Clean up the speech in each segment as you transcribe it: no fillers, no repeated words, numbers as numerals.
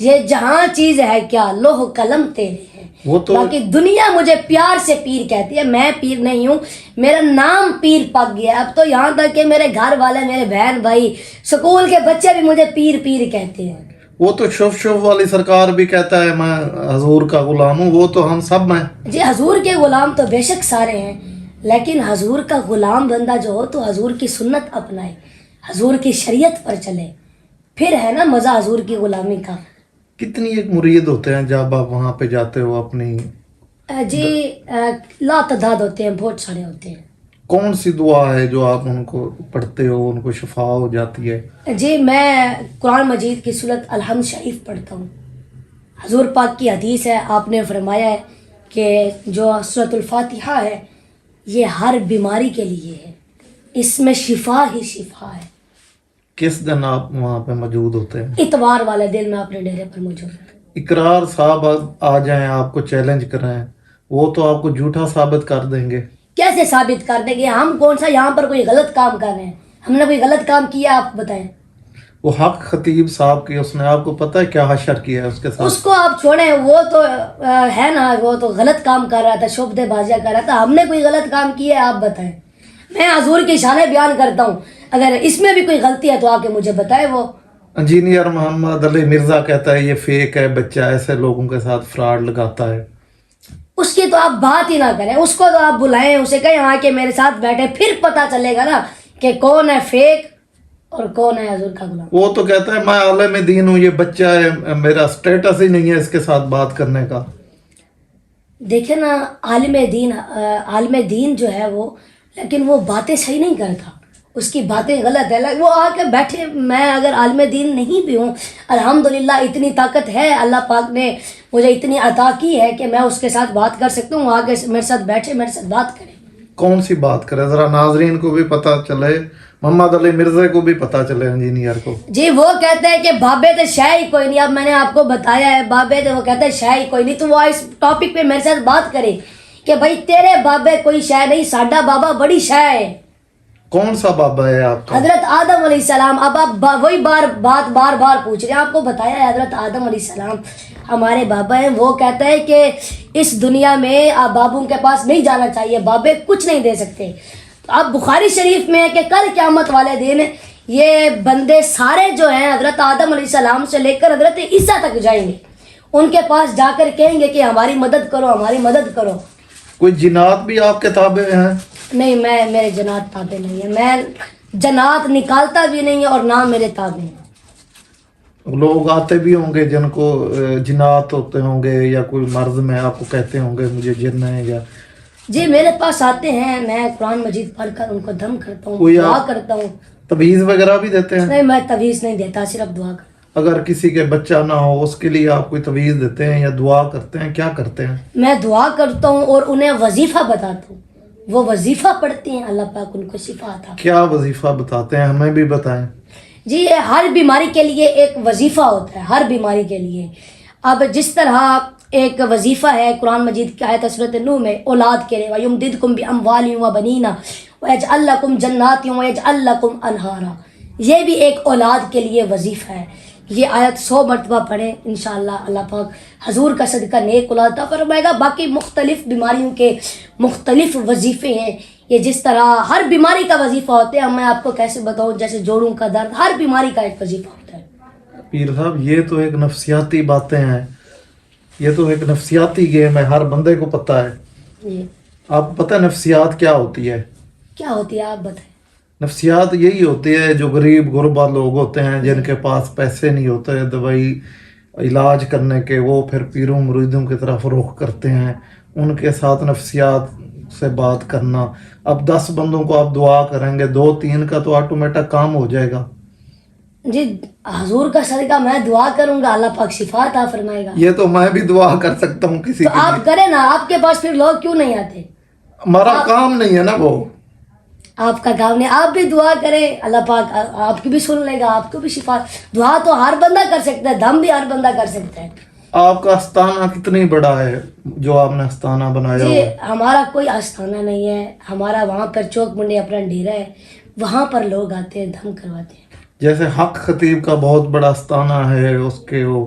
یہ جہاں چیز ہے کیا لوح قلم تیرے ہیں. وہ تو باقی دنیا مجھے پیار سے پیر کہتی ہے, میں پیر نہیں ہوں, میرا نام پیر پک گیا. اب تو یہاں تک کہ میرے گھر والے, میرے بہن بھائی, اسکول کے بچے بھی مجھے پیر پیر کہتے ہیں. وہ تو شوف والی سرکار بھی کہتا ہے میں حضور کا غلام ہوں, وہ تو ہم سب ہیں. جی حضور کے غلام تو بے شک سارے ہیں, لیکن حضور کا غلام بندہ جو ہو تو حضور کی سنت اپنائے, حضور کی شریعت پر چلے, پھر ہے نا مزہ حضور کی غلامی کا. کتنی ایک مرید ہوتے ہیں جب آپ وہاں پہ جاتے ہو اپنی؟ جی لا تعداد ہوتے ہیں, بہت سارے ہوتے ہیں. کون سی دعا ہے جو آپ ان کو پڑھتے ہو ان کو شفا ہو جاتی ہے؟ جی میں قرآن مجید کی سورۃ الحمد شریف پڑھتا ہوں. حضور پاک کی حدیث ہے, آپ نے فرمایا ہے کہ جو سورۃ الفاتحہ ہے یہ ہر بیماری کے لیے ہے, اس میں شفا ہی شفا ہے. کس دن آپ وہاں پہ موجود ہوتے ہیں؟ اتوار والے دن میں اپنے ڈیرے پر موجود ہوں. اقرار صاحب آ جائیں آپ کو چیلنج کریں, وہ تو آپ کو جھوٹا ثابت کر دیں گے. کیسے ثابت کر دیں گے؟ ہم کون سا یہاں پر کوئی غلط کام کر رہے ہیں؟ ہم نے کوئی غلط کام کیا آپ بتائیں. وہ حق خطیب صاحب کی, اس نے آپ کو پتہ ہے کیا حشر کیا ہے اس کے اس ساتھ؟ کو آپ چھوڑیں, وہ تو ہے نا, وہ تو غلط کام کر رہا تھا, شعبدے بازیاں کر رہا تھا. ہم نے کوئی غلط کام کیا ہے آپ بتائیں. میں حضور کی شانیں بیان کرتا ہوں, اگر اس میں بھی کوئی غلطی ہے تو آ کے مجھے بتائے. وہ انجینئر محمد علی مرزا کہتا ہے یہ فیک ہے, بچہ ایسے لوگوں کے ساتھ فراڈ لگاتا ہے. اس کی تو آپ بات ہی نہ کریں, اس کو تو آپ بلائیں, اسے کہیں آ کے میرے ساتھ بیٹھے, پھر پتہ چلے گا نا کہ کون ہے فیک اور کون ہے حضور کا غلام. وہ تو کہتا ہے میں عالم دین ہوں, یہ بچہ ہے, میرا سٹیٹس ہی نہیں ہے اس کے ساتھ بات کرنے کا. دیکھیں نا, عالم دین جو ہے وہ, لیکن وہ باتیں صحیح نہیں کرتا, اس کی باتیں غلط ہے. وہ آ کے بیٹھے, میں اگر عالم دین نہیں بھی ہوں, الحمدللہ اتنی طاقت ہے اللہ پاک نے مجھے اتنی عطا کی ہے کہ میں اس کے ساتھ بات کر سکتا ہوں. آگے میرے ساتھ بیٹھے, میرے ساتھ بات کرے. کون سی بات کرے, ذرا ناظرین کو بھی پتہ چلے, محمد علی مرزا کو بھی پتہ چلے, انجینئر کو. جی وہ کہتے ہیں کہ بابے تو شے ہی کوئی نہیں. اب میں نے آپ کو بتایا ہے بابے تو, وہ کہتے ہیں شے ہی کوئی نہیں. تو وہ اس ٹاپک پہ میرے ساتھ بات کرے کہ بھائی تیرے بابے کوئی شے نہیں, ساڈا بابا بڑی شے ہے. کون سا بابا ہے آپ کا؟ حضرت آدم علیہ السلام. اب آپ وہی بار بار پوچھ رہے ہیں. آپ کو بتایا ہے حضرت آدم علیہ السلام ہمارے بابا ہیں. وہ کہتا ہے کہ اس دنیا میں آپ بابوں کے پاس نہیں جانا چاہیے, بابے کچھ نہیں دے سکتے. تو اب بخاری شریف میں ہے کہ کل قیامت والے دن یہ بندے سارے جو ہیں حضرت آدم علیہ السلام سے لے کر حضرت عیسیٰ تک جائیں گے, ان کے پاس جا کر کہیں گے کہ ہماری مدد کرو, ہماری مدد کرو. کوئی جنات بھی آپ کے تابع ہیں؟ نہیں, میرے جنات تابع نہیں ہے, میں جنات نکالتا بھی نہیں ہے اور نہ میرے تابع ہیں. لوگ آتے بھی ہوں گے جن کو جنات ہوتے ہوں گے, یا کوئی مرض میں آپ کو کہتے ہوں گے مجھے جن ہے, یا جی میرے پاس آتے ہیں, میں قرآن مجید پڑھ کر ان کو دم کرتا ہوں, کوئی دعا کرتا ہوں. تویز وغیرہ بھی دیتے ہیں؟ نہیں, میں تویز نہیں دیتا, صرف دعا کرتا. اگر کسی کے بچہ نہ ہو اس کے لیے آپ کوئی تویز دیتے ہیں یا دعا کرتے ہیں, کیا کرتے ہیں؟ میں دعا کرتا ہوں اور انہیں وظیفہ بتاتا ہوں, وہ وظیفہ پڑھتے ہیں, اللہ پاک ان کو شفا عطا. کیا وظیفہ بتاتے ہیں, ہمیں بھی بتائیں. جی ہر بیماری کے لیے ایک وظیفہ ہوتا ہے, ہر بیماری کے لیے. اب جس طرح ایک وظیفہ ہے قرآن مجید کی آیت سورۃ نوح میں اولاد کے لیے, وَيُمْدِدْكُمْ بِأَمْوَالٍ وَبَنِينَ وَيَجْعَلْ لَكُمْ جَنَّاتٍ وَيَجْعَلْ لَكُمْ أَنْهَارًا, یہ بھی ایک اولاد کے لیے وظیفہ ہے. یہ آیت 100 مرتبہ پڑھیں, انشاءاللہ اللہ پاک حضور کا صدقہ نیک اولاد عطا فرمائے گا. باقی مختلف بیماریوں کے مختلف وظیفے ہیں, یہ جس طرح ہر بیماری کا وظیفہ ہوتا ہے. میں آپ کو کیسے بتاؤں, جیسے جوڑوں کا درد, ہر بیماری کا ایک وظیفہ ہوتا ہے. پیر صاحب یہ تو ایک نفسیاتی باتیں ہیں, یہ تو ایک نفسیاتی گیم ہے, ہر بندے کو پتہ ہے. جی آپ کو پتہ ہے نفسیات کیا ہوتی ہے؟ کیا ہوتی ہے آپ بتائیں. نفسیات یہی ہوتی ہے جو غریب غربا لوگ ہوتے ہیں جن کے پاس پیسے نہیں ہوتے دوائی علاج کرنے کے, وہ پھر پیروں مریدوں کی طرف رخ کرتے ہیں, ان کے ساتھ نفسیات سے بات کرنا. اب 10 بندوں کو آپ دعا کریں گے, 2-3 کا تو آٹومیٹک کام ہو جائے گا. جی حضور کا صدقہ میں دعا کروں گا, اللہ پاک شفا عطا فرمائے گا. یہ تو میں بھی دعا کر سکتا ہوں کسی تو کے آپ لیے, کریں نا, آپ کے پاس پھر لوگ کیوں نہیں آتے؟ ہمارا کام نہیں ہے نا وہ. آپ کا کام نہیں, آپ بھی دعا کریں, اللہ پاک آپ کی بھی سن لے گا, آپ کو بھی شفا. دعا تو ہر بندہ کر سکتا ہے, دم بھی ہر بندہ کر سکتا ہے. آپ کا استانہ کتنی بڑا ہے جو آپ نے استانہ بنایا جی ہوا ہے؟ ہمارا کوئی استانہ نہیں ہے, ہمارا وہاں پر چوک منڈی اپنا ڈیرا ہے, وہاں پر لوگ آتے ہیں, دم کرواتے ہیں. جیسے حق خطیب کا بہت بڑا استانہ ہے, اس کے وہ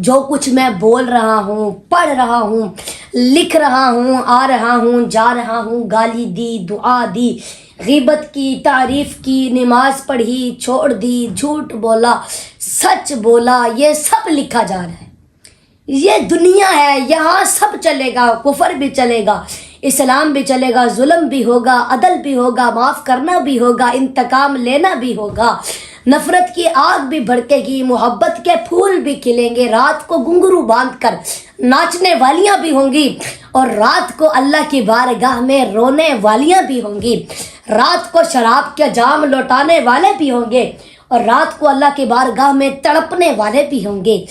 جو کچھ میں بول رہا ہوں، پڑھ رہا ہوں، لکھ رہا ہوں، آ رہا ہوں، جا رہا ہوں، گالی دی، دعا دی، غیبت کی، تعریف کی، نماز پڑھی، چھوڑ دی، جھوٹ بولا، سچ بولا، یہ سب لکھا جا رہا ہے. یہ دنیا ہے، یہاں سب چلے گا، کفر بھی چلے گا، اسلام بھی چلے گا، ظلم بھی ہوگا، عدل بھی ہوگا، معاف کرنا بھی ہوگا، انتقام لینا بھی ہوگا، نفرت کی آگ بھی بھڑکے گی، محبت کے پھول بھی کھلیں گے، رات کو گھنگرو باندھ کر ناچنے والیاں بھی ہوں گی، اور رات کو اللہ کی بارگاہ میں رونے والیاں بھی ہوں گی، رات کو شراب کے جام لوٹانے والے بھی ہوں گے، اور رات کو اللہ کی بارگاہ میں تڑپنے والے بھی ہوں گے،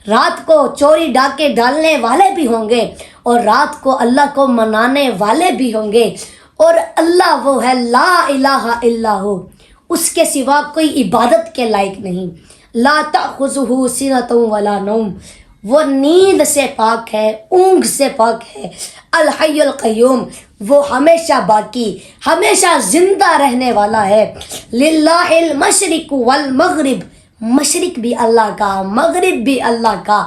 رات کو چوری ڈاکے ڈالنے والے بھی ہوں گے، اور رات کو اللہ کو منانے والے بھی ہوں گے. اور اللہ وہ ہے لا الہ الا ہو، اس کے سوا کوئی عبادت کے لائق نہیں. لا تأخذہ سنۃ ولا نوم، وہ نیند سے پاک ہے، اونگ سے پاک ہے. الحی القیوم، وہ ہمیشہ باقی، ہمیشہ زندہ رہنے والا ہے. للہ المشرق والمغرب، مشرق بھی اللہ کا، مغرب بھی اللہ کا.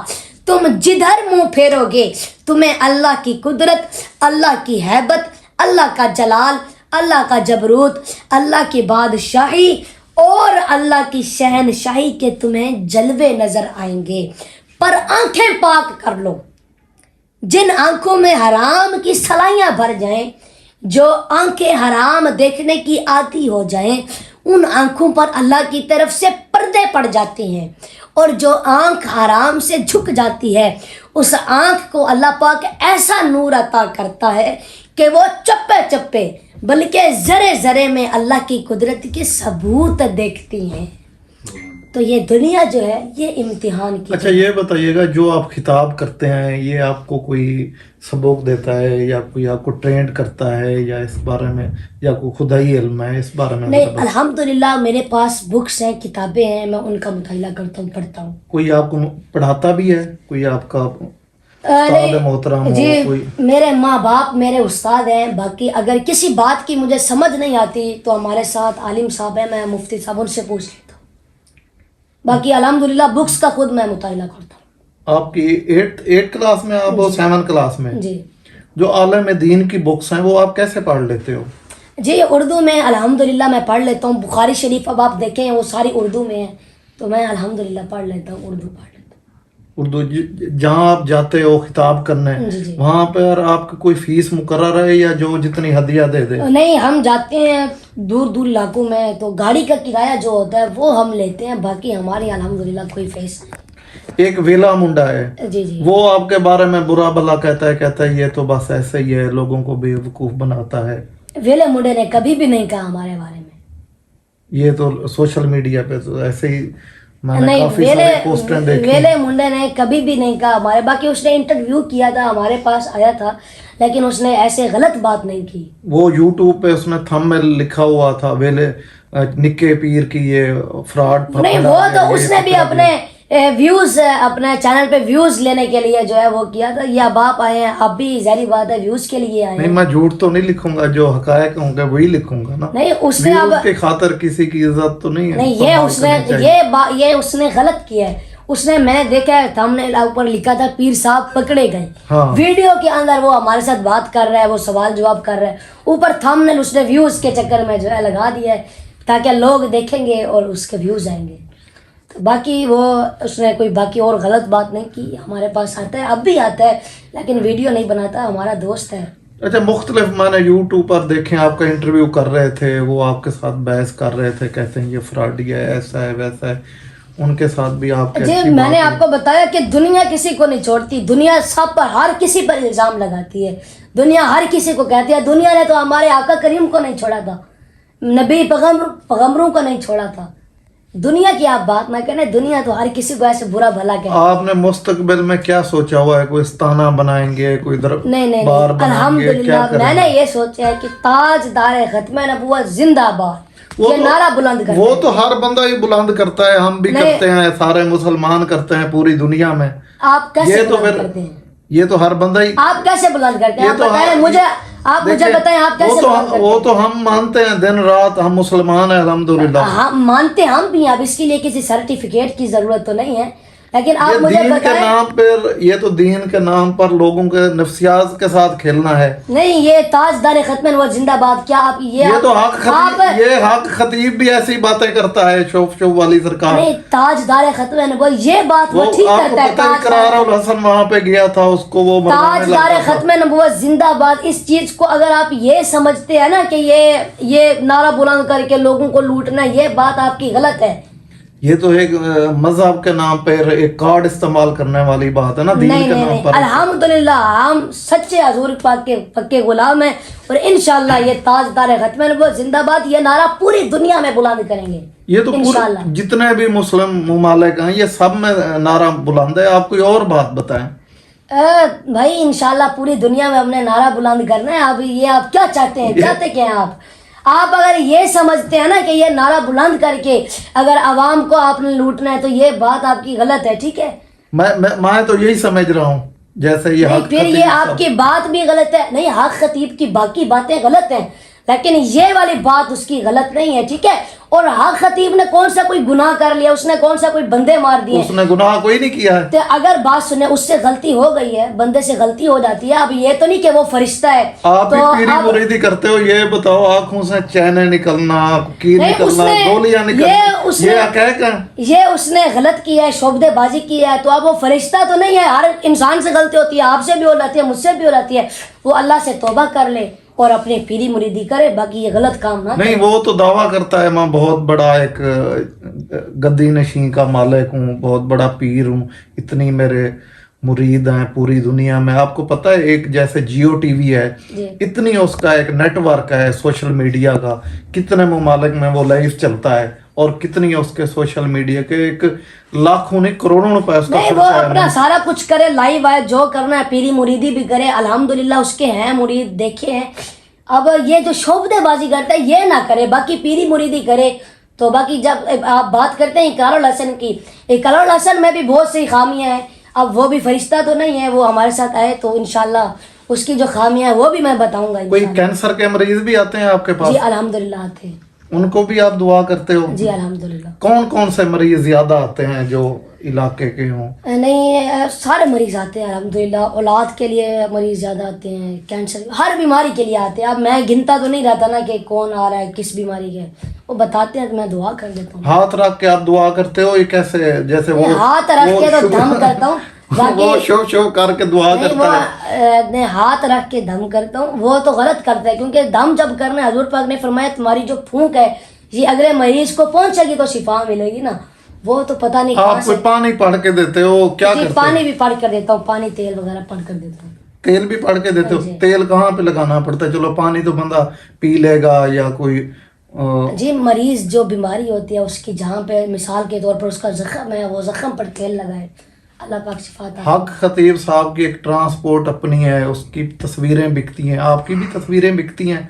تم جدھر منہ پھیرو گے تمہیں اللہ کی قدرت، اللہ کی ہیبت، اللہ کا جلال، اللہ کا جبروت، اللہ کی بادشاہی اور اللہ کی شہنشاہی کے تمہیں جلوے نظر آئیں گے. پر آنکھیں پاک کر لو. جن آنکھوں میں حرام کی سلائیاں بھر جائیں، جو آنکھیں حرام دیکھنے کی عادی ہو جائیں، ان آنکھوں پر اللہ کی طرف سے پردے پڑ جاتے ہیں. اور جو آنکھ حرام سے جھک جاتی ہے، اس آنکھ کو اللہ پاک ایسا نور عطا کرتا ہے کہ وہ چپے چپے بلکہ ذرے ذرے میں اللہ کی قدرت کے ثبوت دیکھتی ہیں. تو یہ دنیا جو ہے یہ امتحان کی. اچھا یہ بتائیے گا، جو آپ خطاب کرتے ہیں یہ آپ کو کوئی سبق دیتا ہے یا کوئی آپ کو ٹرینڈ کرتا ہے، یا اس بارے میں، یا کوئی خدائی علم ہے اس بارے میں؟ نہیں، الحمدللہ میرے پاس بکس ہیں، کتابیں ہیں، میں ان کا مطالعہ کرتا ہوں، پڑھتا ہوں. کوئی آپ کو پڑھاتا بھی ہے؟ کوئی آپ کا استاد محترم ہو؟ جی، کوئی میرے ماں باپ میرے استاد ہیں. باقی اگر کسی بات کی مجھے سمجھ نہیں آتی تو ہمارے ساتھ عالم صاحب ہیں، میں مفتی صاحب، ان سے پوچھ لیتا ہوں. باقی الحمدللہ بکس کا خود میں مطالعہ کرتا ہوں. آپ کی 8 کلاس میں، آپ 7 کلاس میں، جی جو عالم دین کی بکس ہیں وہ آپ کیسے پڑھ لیتے ہو؟ جی، اردو میں الحمدللہ میں پڑھ لیتا ہوں. بخاری شریف اب آپ دیکھیں وہ ساری اردو میں ہے، تو میں الحمدللہ پڑھ لیتا ہوں، اردو پڑھ لیتا ہوں. اردو جہاں آپ جاتے ہو خطاب کرنے، جی. وہاں پر آپ کی کوئی فیس مقرر ہے یا جو جتنی ہدیہ دے دے؟ نہیں، ہم جاتے ہیں دور دور علاقوں میں، تو گاڑی کا کرایہ جو ہوتا ہے وہ ہم لیتے ہیں. باقی ہماری الحمدللہ کوئی فیس نہیں. ایک ویلا منڈا ہے، جی جی، وہ آپ کے بارے میں برا بھلا کہتا ہے یہ تو بس ایسے ہی ہے، لوگوں کو بے وقوف بناتا ہے. ویلے منڈے نے کبھی بھی نہیں کہا ہمارے بارے میں. یہ تو سوشل میڈیا پہ تو ایسے ہی میں نے نہیں، کافی سارے پوسٹیں دیکھی. ویلے منڈے نے کبھی بھی نہیں کہا ہمارے. باقی اس نے انٹرویو کیا تھا، ہمارے پاس آیا تھا، لیکن اس نے ایسے غلط بات نہیں کی. وہ یوٹیوب پہ اس نے تھم میں لکھا ہوا تھا ویلے نکے پیر کی یہ فراڈ. نہیں، وہ تو اس نے بھی اپنے ویوز، اپنے چینل پہ ویوز لینے کے لیے جو ہے وہ کیا تھا. یہ اب آپ آئے ہیں، اب بھی ظاہری بات ہے ویوز کے لیے آئے نہیں، ہیں. میں جھوٹ تو نہیں لکھوں گا، جو حقائق ہوں گے وہی لکھوں گا نا. نہیں، اس نے اب ویوز کی خاطر کسی کی عزت تو نہیں ہے. نہیں، یہ اس نے غلط کیا ہے. اس نے، میں نے دیکھا ہے تھم نے اوپر لکھا تھا پیر صاحب پکڑے گئے. ہاں. ویڈیو کے اندر وہ ہمارے ساتھ بات کر رہا ہے، وہ سوال جواب کر رہا ہے. اوپر تھم نے اس نے ویوز کے چکر میں جو ہے لگا دیا ہے تاکہ لوگ دیکھیں گے اور اس کے ویوز آئیں گے. باقی وہ اس نے کوئی باقی اور غلط بات نہیں کی. ہمارے پاس آتا ہے، اب بھی آتا ہے، لیکن ویڈیو نہیں بناتا. ہمارا دوست ہے. اچھا، مختلف میں نے یوٹیوب پر دیکھیں آپ کا انٹرویو کر رہے تھے، وہ آپ کے ساتھ بحث کر رہے تھے، کہتے ہیں یہ فراڈی ہے، ایسا ہے ویسا ہے. ان کے ساتھ بھی آپ جی، میں نے آپ کو بتایا کہ دنیا کسی کو نہیں چھوڑتی. دنیا سب پر، ہر کسی پر الزام لگاتی ہے. دنیا ہر کسی کو کہتی ہے. دنیا نے تو ہمارے آقا کریم کو نہیں چھوڑا تھا، نبی پیغمبروں کو نہیں چھوڑا تھا. دنیا کی آپ بات نہ کریں، دنیا تو ہر کسی کو ایسے برا بھلا کہتی ہے. آپ نے مستقبل میں کیا سوچا ہوا ہے؟ کوئی استانہ بنائیں گے، کوئی نہیں، بار بنائیں گے، الحمدللہ کیا کریں میں گے؟ نے یہ سوچا ہے کہ تاج دار ختم نبوت زندہ باد، یہ نعرہ بلند کرنا. وہ تو ہر بندہ ہی بلند کرتا ہے، ہم بھی کرتے ہیں، سارے مسلمان کرتے ہیں پوری دنیا میں. آپ کیسے بلند کرتے ہیں؟ یہ تو ہر بندہ ہی. آپ کیسے بلند کرتے ہیں؟ آپ بتائیں مجھے، آپ مجھے بتائیں آپ کیسے بلند کرتے ہیں؟ وہ تو ہم مانتے ہیں دن رات، ہم مسلمان ہیں الحمدللہ. ہم مانتے، ہم بھی. اب اس کے لیے کسی سرٹیفکیٹ کی ضرورت تو نہیں ہے. لیکن یہ آپ مجھے دین کے بتائیں. نام پر، یہ تو دین کے نام پر لوگوں کے نفسیات کے ساتھ کھیلنا ہے. نہیں، یہ تاجدار ختم نبوت زندہ باد. کیا آپ یہ تو حق خطیب، یہ حق خطیب بھی ایسی باتیں کرتا ہے، شوف والی سرکار. نہیں، تاجدار ختم نبوت یہ بات وہ وہ ٹھیک آپ کو کرتا ہے. پتہ ہے قرار الحسن وہاں پہ گیا تھا، اس کو وہ مروانے تاجدار لگا تھا. ختم نبوت زندہ باد، اس چیز کو اگر آپ یہ سمجھتے ہیں نا کہ یہ نعرہ بلند کر کے لوگوں کو لوٹنا، یہ بات آپ کی غلط ہے. یہ تو ایک مذہب کے نام پر ایک کارڈ استعمال کرنے والی بات ہے نا، دین نہیں کے نہیں نام نہیں، پر. الحمدللہ ہم سچے حضور پاک کے پکے غلام ہیں، اور انشاءاللہ یہ تاجدار ختم نبوت زندہ باد یہ نعرہ پوری دنیا میں بلند کریں گے. یہ تو انشاءاللہ. پورے جتنے بھی مسلم ممالک ہیں یہ سب میں نعرہ بلند ہے. آپ کوئی اور بات بتائیں. بھائی انشاءاللہ پوری دنیا میں ہم نے نعرہ بلند کرنا ہے. اب یہ آپ کیا چاہتے ہیں؟ چاہتے کیا ہیں آپ اگر یہ سمجھتے ہیں نا کہ یہ نعرہ بلند کر کے اگر عوام کو آپ نے لوٹنا ہے تو یہ بات آپ کی غلط ہے. ٹھیک ہے، میں تو یہی سمجھ رہا ہوں جیسے یہ نہیں حق پھر خطیب یہ آپ سب- کی بات بھی غلط ہے. نہیں، حق خطیب کی باقی باتیں غلط ہیں، لیکن یہ والی بات اس کی غلط نہیں ہے. ٹھیک ہے، اور حق خطیب نے کون سا کوئی گناہ کر لیا؟ اس نے کون سا کوئی بندے مار دیے؟ اس نے گناہ کوئی نہیں کیا ہے. تو اگر بات سنیں، اس سے غلطی ہو گئی ہے، بندے سے غلطی ہو جاتی ہے. اب یہ تو نہیں کہ وہ فرشتہ ہے. آپ بھی تو پیری اب مریدی کرتے ہو، یہ بتاؤ آنکھوں سے چینے نکلنا، کیر نہیں، اس نکلنا، نے- گولیاں یہ نکلنا، اس یہ نے- حقائق ہیں. یہ اس نے غلط کیا ہے، شعبدے بازی کی ہے. تو اب وہ فرشتہ تو نہیں ہے. ہر انسان سے غلطی ہوتی ہے، آپ سے بھی ہو جاتی ہے، مجھ سے بھی ہو جاتی ہے. وہ اللہ سے توبہ کر لے اور اپنی پیری مریدی کرے، باقی یہ غلط کام نہ کرے. نہیں، وہ تو دعویٰ کرتا ہے میں بہت بڑا ایک گدی نشین کا مالک ہوں، بہت بڑا پیر ہوں، اتنی میرے مرید ہیں پوری دنیا میں. آپ کو پتہ ہے ایک جیسے جیو ٹی وی ہے، جی. اتنی اس کا ایک نیٹ ورک ہے سوشل میڈیا کا، کتنے ممالک میں وہ لائیو چلتا ہے، اور کتنی اس کے سوشل میڈیا کے ایک لاکھوں نہیں کروڑوں روپے اس کا نہیں، وہ خرچہ ہے. اپنا سارا کچھ کرے، لائیو آئے، جو کرنا ہے، پیری مریدی بھی کرے. الحمدللہ اس کے ہیں مرید، دیکھے ہیں. اب یہ جو شعبدے بازی کرتا ہے یہ نہ کرے، باقی پیری مریدی کرے. تو باقی جب آپ بات کرتے ہیں اقرار الحسن کی، اقرار الحسن میں بھی بہت سی خامیاں ہیں. اب وہ بھی فرشتہ تو نہیں ہے، وہ ہمارے ساتھ آئے تو انشاءاللہ اس کی جو خامیاں ہیں وہ بھی میں بتاؤں گا کوئی انشاءاللہ. کینسر کے مریض بھی آتے ہیں آپ کے پاس؟ جی الحمدللہ آتے ہیں. ان کو بھی آپ دعا کرتے ہو؟ جی الحمدللہ. کون کون سے مریض زیادہ آتے ہیں جو علاقے کے ہوں؟ نہیں، سارے مریض آتے ہیں الحمدللہ. اولاد کے لیے مریض زیادہ آتے ہیں، کینسر، ہر بیماری کے لیے آتے ہیں. اب میں گنتا تو نہیں رہتا نا کہ کون آ رہا ہے کس بیماری کے، وہ بتاتے ہیں تو میں دعا کر دیتا ہوں. ہاتھ رکھ کے آپ دعا کرتے ہو؟ یہ کیسے جیسے وہ ہاتھ رکھ کے تو دم کرتا ہوں، وہ شو کر کے دعا نہیں کرتا ہے. وہ نہیں، ہاتھ رکھ کے دم کرتا ہوں، وہ تو غلط کرتا ہے. کیونکہ دم جب کرنا ہے، حضور پاک نے فرمایا تمہاری جو پھونک ہے یہ اگلے مریض کو پہنچے گی تو شفا ملے گی نا. وہ تو پتہ نہیں کہاں آپ سے. کوئی پانی پڑھ کے دیتے ہو؟ کیا جی کرتے پانی ہو؟ بھی پڑھ کر دیتا ہوں، پانی تیل وغیرہ پڑھ کر دیتا ہوں. تیل بھی پڑھ کے دیتے ہو؟ تیل کہاں پہ لگانا پڑتا ہے؟ چلو پانی تو بندہ پی لے گا یا کوئی جی مریض جو بیماری ہوتی ہے اس کی جہاں پہ مثال کے طور پر اس کا زخم ہے، وہ زخم پر تیل لگائے، اللہ پاک شفا عطا. حق خطیب صاحب کی ایک ٹرانسپورٹ اپنی ہے، اس کی تصویریں بکتی ہیں، آپ کی بھی تصویریں بکتی ہیں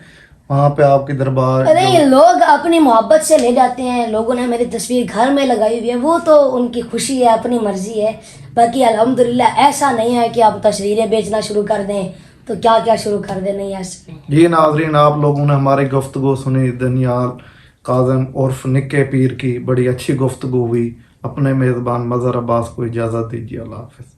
وہاں پہ آپ کی دربار؟ نہیں، لوگ اپنی محبت سے لے جاتے ہیں. لوگوں نے میری تصویر گھر میں لگائی ہوئی ہے، وہ تو ان کی خوشی ہے، اپنی مرضی ہے. باقی الحمدللہ ایسا نہیں ہے کہ آپ تصویریں بیچنا شروع کر دیں تو کیا کیا شروع کر دیں، نہیں ایسا نہیں. جی ناظرین، آپ لوگوں نے ہماری گفتگو سنی دانیال کاظم عرف نکے پیر کی، بڑی اچھی گفتگو ہوئی. اپنے میزبان مظہر عباس کو اجازت دیجیے. اللہ حافظ.